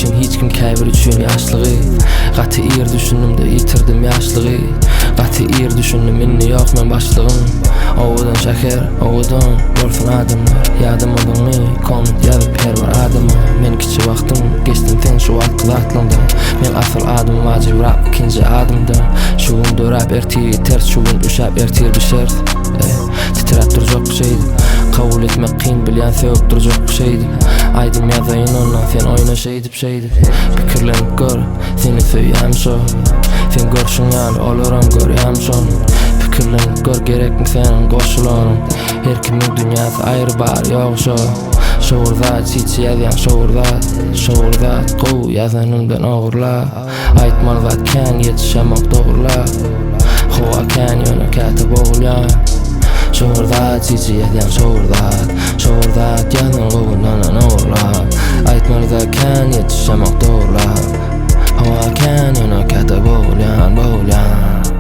ucin hickim Kabiri ucin yashlygy. Gaty dushundumde yitirdim yashlygy. Gaty dushundim Indi yok men bashlygym. Owadan shaher, Owadan bolsun adamlar. Yadamadynmy komment yazyp her bir adama. Men kici wagtym gecdim sen şu zatlandan. Men asyl adym wagyp rap ikinci adymda. Şuwun dörap erti ters şuwun uşap ertir bir şert. Titrap durjak bir şeydi. Kabul etmek kyn bilýän sebep durjak bir şeydi. Aydym ýazaýyn ondan sen oynaşaýdyp şeydi. Pikirlenip gör seni söýýäm şo. Sen görşüň ýaly olaram görýäm şonu. Pikirlenip gör gerekmi senin goşularyň. Her kimiň dünýäsi aýry bar ýok şo. Şoğurda çiçi ýazýan şoğurda gow ýazanymdan ogurla. Aýtmaly zat kän ýetişemek dogurla. Howa kän ýöne käte bogulýan. Şoğurda çiçi ýazýan şoğurda ýazan gowundan ogurla. Aýtmaly zat kän ýetişemek dogurla. Howa kän ýöne käte bogulýan.